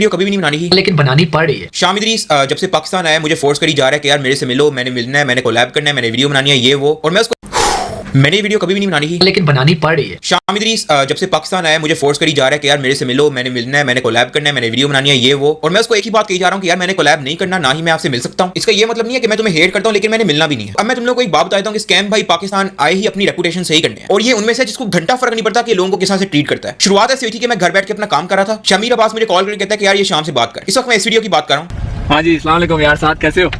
Video कभी भी नहीं बनानी थी, लेकिन बनानी पड़ रही है। शाम इदरीस जब से पाकिस्तान आया मुझे फोर्स करी जा रहा है कि यार मेरे से मिलो, मैंने मिलना है, मैंने कोलैब करना है, मैंने वीडियो बनानी है, ये वो, और मैं उसको मैंने वीडियो कभी भी नहीं बनानी थी, लेकिन बनानी पड़ रही है। शाम इदरीस जब से पाकिस्तान आया मुझे फोर्स करी जा रहा है कि यार मेरे से मिलो, मैंने मिलना है, मैंने कोलैब करना है, मैंने वीडियो बनानी है, ये वो, और मैं उसको एक ही बात कही जा रहा हूं कि यार मैंने कोलैब नहीं करना, ना ही मैं आपसे मिल सकता हूं। इसका ये मतलब नहीं है कि मैं तुम्हें हेट करता हूं, लेकिन मैंने मिलना भी नहीं है। अब मैं तुम लोगों को एक बात बताता हूं कि स्कैम भाई पाकिस्तान आए ही अपनी रेपुटेशन सही करने हैं, और ये उनमें से जिसको घंटा फर्क नहीं पड़ता कि लोगों को किस तरह से ट्रीट करता है। शुरुआत ऐसी हुई थी कि मैं घर बैठ के अपना काम कर रहा था, शमीर अब्बास मुझे कॉल करके कहता है कि यार ये शाम से बात कर। इस वक्त मैं इस वीडियो की बात कर रहा हूं। हाँ जी, अस्सलाम वालेकुम यार, साथ कैसे हो?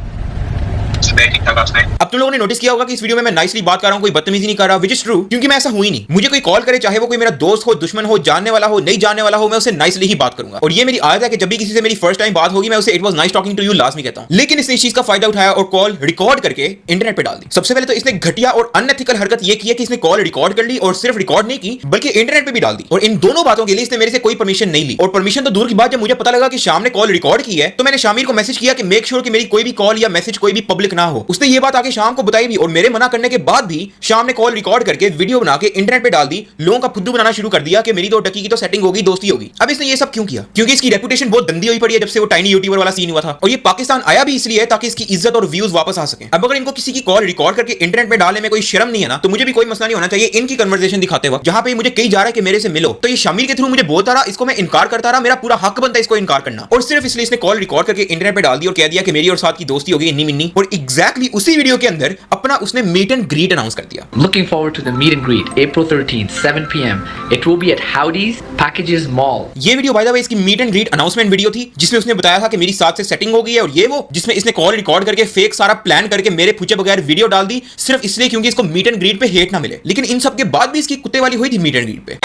अब तुम लोगों ने नोटिस किया होगा कि इस वीडियो में मैं नाइसली बात कर रहा हूं, कोई बदतमीजी नहीं कर रहा, विच इज ट्रू, क्योंकि मैं ऐसा हुई नहीं। मुझे कोई कॉल करे, चाहे वो कोई मेरा दोस्त हो, दुश्मन हो, जानने वाला हो, नहीं जानने वाला हो, मैं उससे नाइसली ही बात करूंगा। और ये मेरी आदत है कि जब भी किसी से मेरी फर्स्ट टाइम बात होगी मैं उसे it was nice talking to you लाजमी कहता हूं। लेकिन इसने इस चीज का फायदा उठाया और कॉल रिकॉर्ड करके इंटरनेट पे डाल दी। सबसे पहले तो इसने घटिया और अनएथिकल हरकत ये की है कि इसने कॉल रिकॉर्ड कर ली, और सिर्फ रिकॉर्ड नहीं की बल्कि इंटरनेट पे भी डाल दी। और इन दोनों बातों के लिए इसने मेरे से कोई परमिशन नहीं ली। और परमिशन तो दूर की बात, जब मुझे पता लगा कि शाम ने कॉल रिकॉर्ड की है तो मैंने शामिर को मैसेज किया कि मेक श्योर कि मेरी कोई भी कॉल या मैसेज कोई भी पब्लिक ना हो। उसने ये बात आगे शाम को बताई भी, और मेरे मना करने के बाद भी शाम ने कॉल रिकॉर्ड करके वीडियो बना के इंटरनेट पे डाल दी। लोगों का फुद्दू बनाना शुरू कर दिया कि मेरी तो डकी की तो सेटिंग होगी, दोस्ती होगी। अब इसने ये सब क्यों किया? क्योंकि इसकी रेपुटेशन बहुत गंदी हुई पड़ी है जब से वो टाइनी यूट्यूबर वाला सीन हुआ था। और ये पाकिस्तान आया भी इसलिए है ताकि इसकी इज्जत और व्यूज वापस आ सके। अब अगर इनको किसी की कॉल रिकॉर्ड करके इंटरनेट में डालने में कोई शर्म नहीं है ना, तो मुझे भी कोई मसला नहीं होना चाहिए इनकी कन्वर्सेशन दिखाते वक्त, जहां पे मुझे कही जा रहा है कि मेरे से मिलो। तो ये शामिर के थ्रू मुझे बोलता रहा, इसको मैं इनकार करता रहा, मेरा पूरा हक बनता है इसको इनकार करना। और सिर्फ इसलिए इसने कॉल रिकॉर्ड करके इंटरनेट पे डाल दी और कह दिया कि मेरी और साथ की दोस्ती होगी इन्नी मिन्नी। और एग्जैक्टली उसी वीडियो के अंदर अपना उसने मीट एंड ग्रीट अनाउंस कर दिया। Looking forward to the meet and greet, April 13th, 7 p.m. It will be at Howdy's Packages Mall. ये वीडियो बाय द वे इसकी meet and greet announcement video थी, जिसमें उसने बताया था कि मेरी साथ से सेटिंग हो गई है, और ये वो जिसमें इसने कॉल रिकॉर्ड करके फेक सारा प्लान करके मेरे पूछे बगैर वीडियो डाल दी, सिर्फ इसलिए क्योंकि इसको मीट एंड ग्रीट पे हेट ना मिले। लेकिन इन सब के बाद भी इसकी कुत्ते वाली हुई थी मीट एंड ग्रीट पे।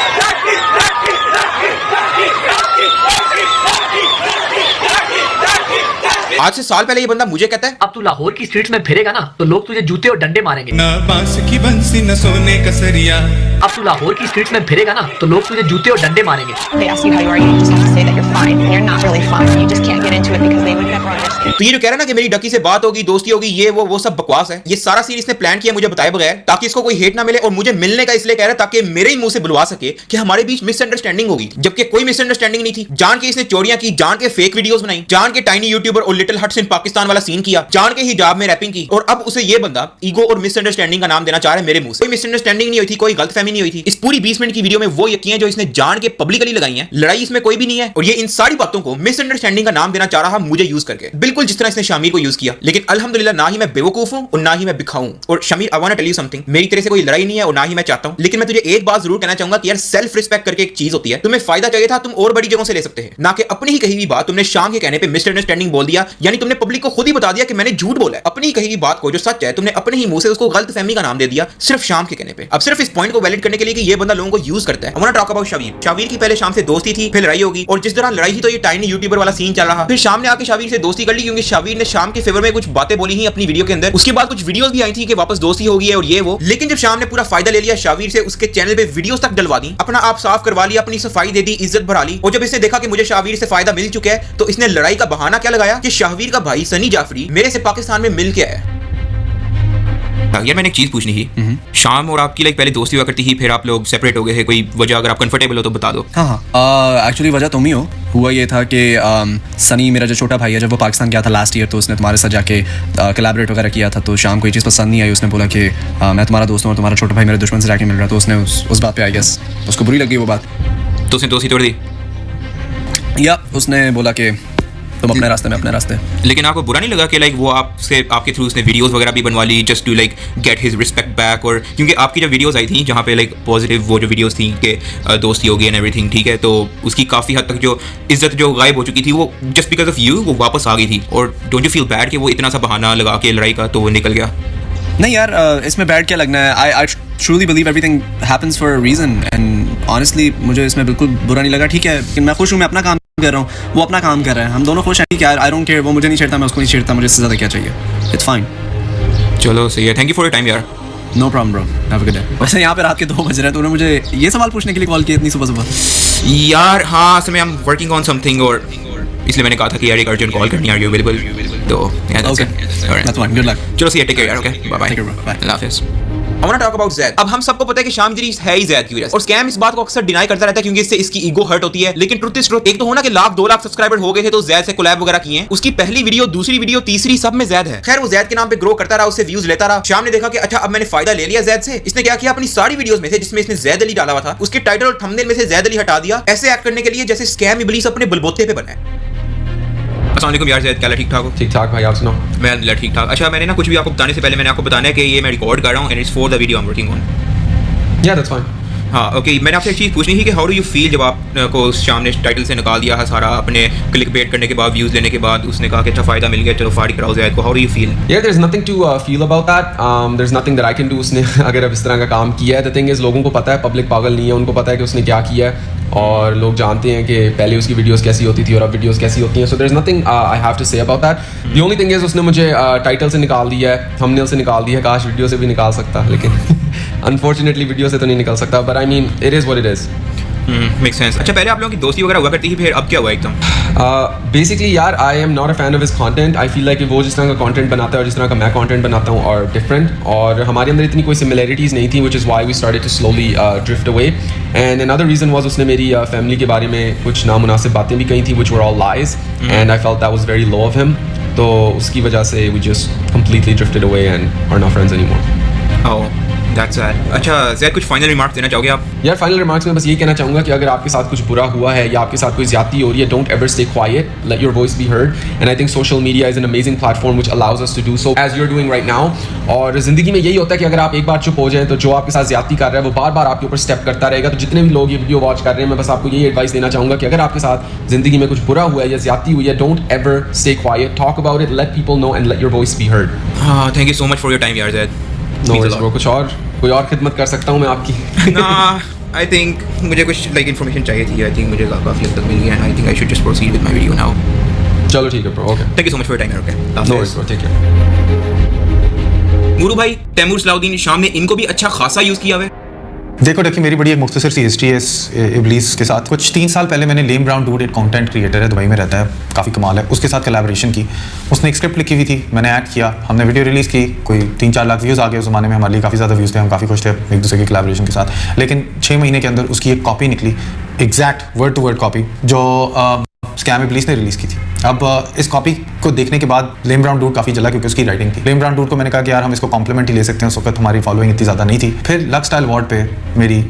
आज से साल पहले ये बंदा मुझे कहता है अब तू लाहौर की स्ट्रीट्स में फिरेगा ना तो लोग तुझे जूते और डंडे मारेंगे। ना बांस की बंसी न सोने का सरिया। अब तू लाहौर की स्ट्रीट्स में फिरेगा ना तो लोग तुझे जूते और डंडे मारेंगे। They ask you how you are, you just have to say that you're fine, and you're not really fine. You just can't get into it because they would never understand. तो ये जो कह रहा है ना कि मेरी डकी से बात होगी, दोस्ती होगी, ये वो सब बकवास है। ये सारा सीन इसने प्लान किया मुझे बताए बगैर, ताकि इसको कोई हेट ना मिले, और मुझे मिलने का इसलिए कह रहा है ताकि मेरे ही मुंह से बुलवा सके कि हमारे बीच मिसअंडरस्टैंडिंग होगी, जबकि कोई मिसअंडरस्टैंडिंग नहीं थी। जान के इसने चोरियां की, जान के फेक वीडियोस बनाई, जान के टाइनी यूट्यूबर और लिटिल हट्स इन पाकिस्तान वाला सीन किया, जान के हिजाब में रैपिंग की, और अब उसे ये बंदा ईगो और मिसअंडरस्टैंडिंग का नाम देना चाह रहा है मेरे मुंह से। कोई मिसअंडरस्टैंडिंग नहीं हुई थी, कोई गलतफहमी नहीं हुई थी। इस पूरी 20 मिनट की वीडियो में वो यकीन है जो इसने जान के पब्लिकली लगाई है, लड़ाई इसमें कोई भी नहीं है, और ये इन सारी बातों को मिसअंडरस्टैंडिंग का नाम देना चाह रहा मुझे यूज करके, बिल्कुल जिस तरह इसने शामिर को यूज किया। लेकिन अल्हम्दुलिल्लाह ना ही मैं बेवकूफ हूं और ना ही मैं बिखाऊं। और Shamir, I want to tell you something, मेरी तेरे से कोई लड़ाई नहीं है और ना ही मैं चाहता हूं, लेकिन मैं तुझे एक बात जरूर कहना चाहूंगा कि यार सेल्फ रिस्पेक्ट करके एक चीज होती है। तुम्हें फायदा चाहिए था, तुम और बड़ी जगहों से ले सकते हैं, ना कि अपनी ही कही हुई बात तुमने शाम के कहने पे मिसअंडरस्टैंडिंग बोल दिया। यानी तुमने पब्लिक को खुद ही बता दिया कि मैंने झूठ बोला है। अपनी ही कही हुई बात को जो सच है तुमने अपने ही मुंह से उसको गलतफहमी का नाम दे दिया सिर्फ शाम के कहने पे। अब सिर्फ इस पॉइंट को वैलिड करने के लिए कि ये बंदा लोगों को यूज करता है। I want to talk about Shamir. Shamir की पहले शाम से दोस्ती थी, फिर लड़ाई होगी, और जिस दौरान लड़ाई थी तो ये टाइनी यूट्यूबर वाला सीन चल रहा। फिर शाम ने आके शामिर से दोस्ती कर ली क्योंकि शामिर ने शाम के फेवर में कुछ बातें बोली ही अपनी वीडियो के अंदर। उसके बाद कुछ वीडियोस भी आई थी कि वापस दोस्ती हो गई है और ये वो। लेकिन जब शाम ने पूरा फायदा ले लिया शामिर से, उसके चैनल पे वीडियोस तक डलवा दी, अपना आप साफ करवा लिया, अपनी सफाई दे दी, इज्जत बढ़ा ली, और जब इसने देखा कि मुझे शामिर से फायदा मिल चुका है तो इसने लड़ाई का बहाना क्या लगाया कि शामिर का भाई सनी जाफरी मेरे से पाकिस्तान में मिल के आया। यार मैंने एक चीज पूछनी थी, शाम और आपकी लाइक पहले दोस्ती हुआ करती थी, फिर आप लोग सेपरेट हो गए थे, कोई वजह अगर आप कंफर्टेबल हो तो बता दो। हाँ, एक्चुअली वजह तुम ही हो। हुआ ये था कि सनी मेरा जो छोटा भाई है, जब वो पाकिस्तान गया था लास्ट ईयर तो उसने तुम्हारे साथ जाके कोलैबोरेट वगैरह किया था, तो शाम को ये चीज़ पसंद नहीं आई। उसने बोला कि मैं तुम्हारा दोस्त हूँ और तुम्हारा छोटा भाई मेरे दुश्मन से जाके मिल रहा, तो उसने उस बात पे आई गेस उसको बुरी लगी वो बात, तो उसने दोस्ती तोड़ दी, या उसने बोला कि तुम अपने रास्ते में अपने रास्ते। लेकिन आपको बुरा नहीं लगा कि लाइक वो आपसे आपके थ्रू उसने वीडियोस वगैरह भी बनवा ली just to like get his respect back? और क्योंकि आपकी जब वीडियोस आई थी जहाँ पे लाइक पॉजिटिव वो जो वीडियोस थी कि दोस्ती हो गई एंड एवरीथिंग, ठीक है, तो उसकी काफ़ी हद तक जो इज्जत जो गायब हो चुकी थी वो जस्ट बिकॉज ऑफ यू वो वापस आ गई थी। और डोंट यू फील बैड कि वो इतना सा बहाना लगा के लड़ाई का तो वो निकल गया? नहीं यार, इसमें बैड क्या लगना है। I truly believe everything happens for a reason, and honestly मुझे इसमें बिल्कुल बुरा नहीं लगा। ठीक है, लेकिन मैं खुश हूँ, मैं अपना काम कर रहा हूँ, वो अपना काम कर रहा है, हम दोनों खुश हैं। ठीक है, आई डोंट केयर, वो मुझे नहीं छेड़ता, मैं उसको नहीं छेड़ता, मुझे इससे ज़्यादा क्या चाहिए। It's fine. चलो सही है, thank you for your time यार। No problem bro, have a good day. वैसे यहाँ पे रात के 2 बज रहे हैं, तूने मुझे ये सवाल पूछने के लिए कॉल किया इतनी सुबह सुबह? यार हाँ, समय I am working on something, और इसलिए मैंने कहा था कि यार एक अर्जेंट कॉल करनी है, आर यू अवेलेबल? तो okay, that's fine, good luck. चलो सी टेक केयर यार, ओके, बाय बाय, अल्लाह हाफिज़। I want to talk about Zaid. अब हम सबको पता है कि शाम जरीस है ही Zaid की वजह से, और स्कैम इस बात को अक्सर डिनाई करता रहता है क्योंकि इससे इसकी ईगो हर्ट होती है। लेकिन ट्रुथ इज ट्रुथ, एक तो होना कि 1-2 लाख सब्सक्राइबर हो गए थे तो Zaid से कोलैब वगैरह किए हैं, उसकी पहली वीडियो, दूसरी वीडियो, तीसरी, सब में Zaid है। खैर वो Zaid के नाम पे ग्रो करता रहा, उससे व्यूज लेता रहा। शाम ने देखा कि अच्छा अब मैंने फायदा ले लिया Zaid से, इसने क्या किया, अपनी सारी वीडियोस में से जिसमें इसने Zaid अली डाला हुआ था उसके टाइटल और थंबनेल में से Zaid अली हटा दिया, ऐसे एक्ट करने के लिए जैसे स्कैम इब्लीस अपने बलबोते पे बना है। अस्सलाम वालेकुम यार Zaid, क्या ठीक ठाक हो? ठीक ठाक भाई, आप सुनाओ। मैं अल्हम्दुलिल्लाह ठीक ठाक। अच्छा मैंने ना कुछ भी आपको बताने से पहले मैंने आपको बताना है कि ये मैं रिकॉर्ड कर रहा हूँ and it's for the video I am working on. Yeah, that's fine. हाँ ओके, मैंने आपसे एक चीज़ पूछनी थी कि हाउ डू यू फील जब आपको शाम ने टाइटल से निकाल दिया है सारा, अपने क्लिक बेट करने के बाद, व्यूज़ लेने के बाद, उसने कहा कि अच्छा फ़ायदा मिल गया चलो फाड़ी कराओ Zaid को, how do you feel? Yeah, there's nothing to feel about that. There's nothing that I can do. उसने अगर अब इस तरह का काम किया है, the thing is लोगों को पता है, पब्लिक पागल नहीं है, उनको पता है कि उसने क्या किया है, और लोग जानते हैं कि पहले उसकी वीडियोस कैसी होती थी और अब वीडियोस कैसी होती हैं. So there's nothing I have to say about that. The only thing is उसने मुझे टाइटल से निकाल दिया है, थंबनेल से निकाल दिया है, काश वीडियो से भी निकाल सकता, लेकिन अनफॉर्चुनेटली वीडियो से तो नहीं निकल सकता. But I mean it is what it is. Make sense. अच्छा पहले आप लोगों की दोस्ती वगैरह हुआ करती थी, फिर अब क्या हुआ एकदम? बेसिकली यार I am not a fan of his content. I feel like वो जिस तरह का कंटेंट बनाता है और जिस तरह का मैं कंटेंट बनाता हूँ और डिफरेंट, और हमारे अंदर इतनी कोई सिमिलैरिटीज़ नहीं थी, which is why we started to slowly drift away. And another reason was उसने मेरी फैमिली के बारे में कुछ नामुनासिब बातें भी कही थी, which were all lies, and I felt that was very low of him. तो उसकी वजह से we just completely drifted away and are not friends anymore. Oh that's sad. अच्छा Zaid, कुछ फाइनल रिमार्क्स देना चाहोगे आप? यार फाइनल रिमार्क्स में बस ये कहना चाहूँगा कि अगर आपके साथ कुछ बुरा हुआ है या आपके साथ कोई ज्यादती हो रही है, don't ever stay quiet, let your voice be heard. And I think social media is an amazing platform which allows us to do so as you are doing right now. और जिंदगी में यही होता है कि अगर आप एक बार चुप हो जाएं तो जो आपके साथ ज्यादती कर रहा है वो बार बार आपके ऊपर स्टेप करता रहेगा. तो जितने भी लोग ये वीडियो वॉच कर रहे हैं, मैं बस आपको यही एडवाइस देना चाहूँगा कि अगर आपके साथ जिंदगी में कुछ बुरा हुआ है या ज्यादती हुई है, don't ever stay quiet, talk about it, let people know and let your voice be heard. हाँ thank you so much for your time यार Zaid. No worries bro. कुछ और कोई और खिदमत कर सकता हूँ मैं आपकी? ना आई थिंक मुझे कुछ लाइक इन्फॉर्मेशन चाहिए थी. आई थिंक मुझे काफ़ी हद तक मिल गया and I think I should just proceed with my video now. चलो ठीक है bro. Okay thank you so much for your time. Okay no worries bro. Take care. Nooru भाई, तैमूर सलाउद्दीन, शाम ने इनको भी अच्छा खासा यूज़ किया हुआ है. देखो देखिए, मेरी बड़ी एक मुख्तसर सी हिस्ट्री है इस इब्लीस के साथ. कुछ 3 साल पहले मैंने लेम ब्राउन डूड, एक कंटेंट क्रिएटर है, दुबई में रहता है, काफ़ी कमाल है, उसके साथ कोलैबोरेशन की. उसने एक स्क्रिप्ट लिखी हुई थी, मैंने एक्ट किया, हमने वीडियो रिलीज़ की, कोई 3-4 लाख व्यूज़ आ गए. उस ज़माने में हमारे लिए काफ़ी ज़्यादा व्यूज़ थे, हम काफ़ी खुश थे एक दूसरे के कोलैबोरेशन के साथ. लेकिन 6 महीने के अंदर उसकी एक कॉपी निकली, exact word to word copy, जो स्कैम इब्लीस ने रिलीज़ की थी. अब इस कॉपी को देखने के बाद लेम ब्राउन डूड काफ़ी जला क्योंकि उसकी राइटिंग थी. लेम ब्राउन डूड को मैंने कहा कि यार हम इसको कॉम्प्लीमेंट ही ले सकते हैं. उस वक्त हमारी फॉलोइंग इतनी ज़्यादा नहीं थी. फिर लक स्टाइल अवार्ड पे मेरी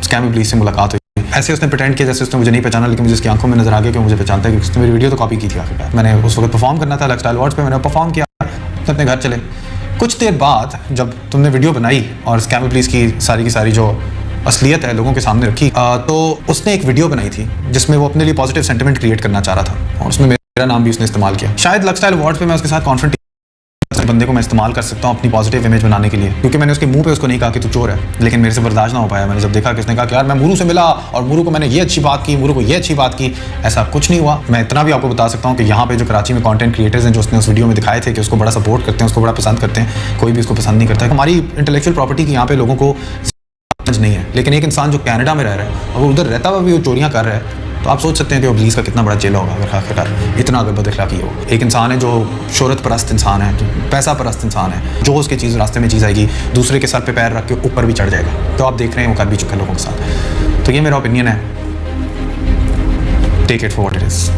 स्कैम इब्लीस से मुलाकात हुई. ऐसे उसने प्रिटेंड किया जैसे उसने मुझे नहीं पहचाना, लेकिन मुझे उसकी आंखों में नजर आ गया कि मुझे पहचानता है क्योंकि उसने मेरी वीडियो तो कॉपी की थी. आखिरकार मैंने उस वक्त परफॉर्म करना था लक स्टाइल अवार्ड्स पे, मैंने परफॉर्म किया, तो अपने घर चले. कुछ देर बाद जब तुमने वीडियो बनाई और स्कैम इब्लीस की सारी जो असलियत है लोगों के सामने रखी, तो उसने एक वीडियो बनाई थी जिसमें वो अपने लिए पॉजिटिव सेंटिमेंट क्रिएट करना चाह रहा था और उसमें मेरा नाम भी उसने इस्तेमाल किया. शायद लक स्टाइल अवार्ड्स पे मैं उसके साथ कॉन्फ्रेंट बंदे को मैं इस्तेमाल कर सकता हूँ अपनी पॉजिटिव इमेज बनाने के लिए, क्योंकि मैंने उसके मुंह पे उसको नहीं कहा कि तू चोर है, लेकिन मेरे से बर्दाश्त ना हो पाया. मैंने जब देखा कि उसने कहा कि यार मैं मूरू से मिला और मूरू को मैंने ये अच्छी बात की, मूरू को ये अच्छी बात की, ऐसा कुछ नहीं हुआ. मैं इतना भी आपको बता सकता हूँ कि यहाँ पे जो कराची में कंटेंट क्रिएटर्स हैं जो उसने उस वीडियो में दिखाए थे कि उसको बड़ा सपोर्ट करते हैं, उसको बड़ा पसंद करते हैं, कोई भी उसको पसंद नहीं करता है. हमारी इंटेलेक्चुअल प्रॉपर्टी की यहाँ पे लोगों को समझ नहीं है. लेकिन एक इंसान जो कनाडा में रह रहा है और उधर रहता हुआ भी वो चोरियाँ कर रहा है, तो आप सोच सकते हैं कि इब्लीस का कितना बड़ा जेल होगा अगर आखिरकार इतना अगर बदअखलाकी हो. एक इंसान है जो शोहरत परस्त इंसान है, जो पैसा परस्त इंसान है, जो उसकी चीज़ रास्ते में चीज़ आएगी दूसरे के सर पे पैर रख के ऊपर भी चढ़ जाएगा. तो आप देख रहे हैं वो कर भी चुके लोगों के साथ. तो ये मेरा ओपिनियन है, take it for what it is.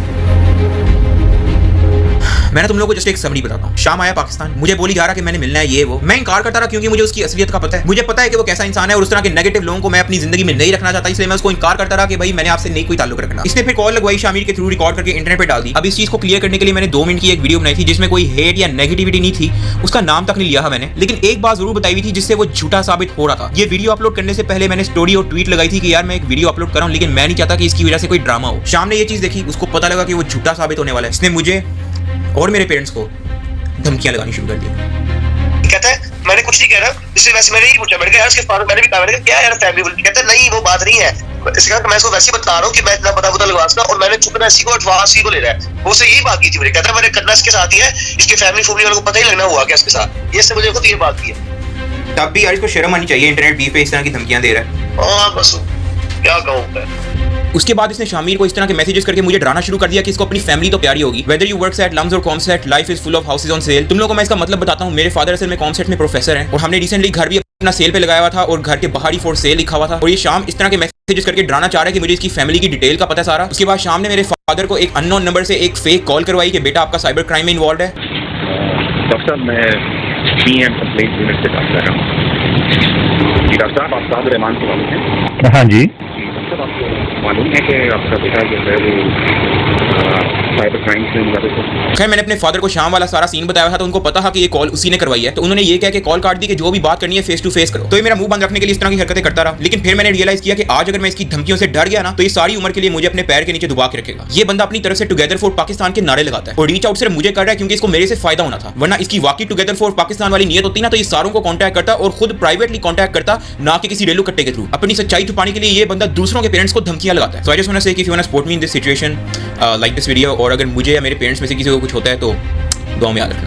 मैंने तुम लोगों को जस्ट एक समरी बताता हूँ. शाम आया पाकिस्तान, मुझे बोली जा रहा कि मैंने मिलना है ये वो. मैं इनकार करता रहा क्योंकि मुझे उसकी असलियत का पता है. मुझे पता है कि वो कैसा इंसान है और उस तरह के नेगेटिव लोगों को मैं अपनी जिंदगी में नहीं रखना चाहता, इसलिए मैं उसको इनकार करता रहा कि भाई मैंने आपसे नहीं कोई ताल्लुक रखना. इसने फिर कॉल लगवाई, शामिर के थ्रू रिकॉर्ड करके इंटरनेट पे डाल दी. अब इस चीज को क्लियर करने के लिए मैंने 2 मिनट की एक वीडियो बनाई थी जिसमें कोई हेट या नेगेटिविटी नहीं थी, उसका नाम तक नहीं लिया मैंने, लेकिन एक बात जरूर बताई हुई थी जिससे वो झूठा साबित हो रहा था. ये वीडियो अपलोड करने से पहले मैंने स्टोरी और ट्वीट लगाई थी कि यार मैं एक वीडियो अपलोड कर रहा हूं, लेकिन मैं नहीं चाहता कि इसकी वजह से कोई ड्रामा हो. शाम ने ये चीज देखी, उसको पता लगा कि वो झूठा साबित होने वाला है. इसने मुझे और मेरे पेरेंट्स को धमकियां लगानी शुरू कर दी. कहता है मैंने कुछ नहीं कह रहा, इससे वैसे मैंने ही पूछा, मैंने कहा यार उसके फादर, मैंने भी कहा, मैंने कहा क्या यार फैमिली बोल, कहता है नहीं वो बात नहीं है. इसके कारण मैं इसको वैसे ही बता रहा हूँ कि मैं इतना पता लगवा सकता और मैंने चुपना इसी को एडवांस ही को ले रहा है. वो से यही बात की थी मुझे, कहता है मैंने करना इसके साथ ही है, इसके फैमिली वालों को पता ही लगना हुआ क्या इसके साथ. ये से मुझे खुद ये बात की है. तब भी यार इसको शर्म आनी चाहिए, इंटरनेट बीफ पे इस तरह की धमकियां दे रहा है. हाँ बस क्या कहूँ मैं. उसके बाद इसने शामिर को इस तरह के मैसेजेस करके मुझे डराना शुरू कर दिया कि इसको अपनी फैमिली तो प्यारी होगी. Whether you works at LUMS or COMSATS, life is full of houses on sale. तुम लोगों को मैं इसका मतलब बताता हूँ. मेरे फादर असल में कॉमसेट में प्रोफेसर हैं और हमने रिसेंटली घर भी अपना सेल पे लगाया हुआ था और घर के बाहर ही फॉर सेल लिखा हुआ था, और ये शाम इस तरह के मैसेजेस करके डराना चाह रहा है कि मुझे इसकी फैमिली की डिटेल का पता सारा। उसके बाद शाम ने मेरे फादर को एक अननोन नंबर से एक फेक कॉल करवाई कि बेटा आपका साइबर क्राइम में इन्वॉल्व है। डॉक्टर साहब मैं PM कंप्लेंट यूनिट से बात कर रहा हूँ। जी डॉक्टर साहब, आप साहब रहमान से मालूम है? हाँ जी। डॉक्टर साहब आपको मालूम है कि आपका बेटा जो है वो साइबर क्राइम से मुलाकात है? खैर मैंने अपने फादर को शाम वाला सारा सीन बताया था, तो उनको पता था कि ये कॉल उसी ने करवाई है, तो उन्होंने ये कह के कॉल काट दी कि जो भी बात करनी है फेस टू फेस करो। तो ये मेरा मुंह बंद रखने के लिए इस तरह की हरकतें करता रहा, लेकिन फिर मैंने रियलाइज किया कि आज अगर मैं इसकी धमकियों से डर गया ना, तो ये सारी उम्र के लिए मुझे अपने पैर के नीचे दबा के रखेगा। ये बंदा अपनी तरफ से टुगेदर फॉर पाकिस्तान के नारे लगाता है और रीच आउट सिर्फ मुझे कर रहा है क्योंकि इसको मेरे से फायदा होना था, वरना इसकी वाकई टुगेदर फॉर पाकिस्तान वाली नियत होती ना तो ये सारों को कॉन्टैक्ट करता और खुद प्राइवेटली कॉन्टैक्ट करता, ना कि किसी रेलू कट्टे के थ्रू। अपनी सच्चाई छुपाने के लिए ये बंदा दूसरों के पेरेंट्स को धमकियां लगाता है। So I just want to say कि if you want to support me in this situation, like this video, और अगर मुझे या मेरे पेरेंट्स में से किसी को कुछ होता है तो दुआ में याद रखना।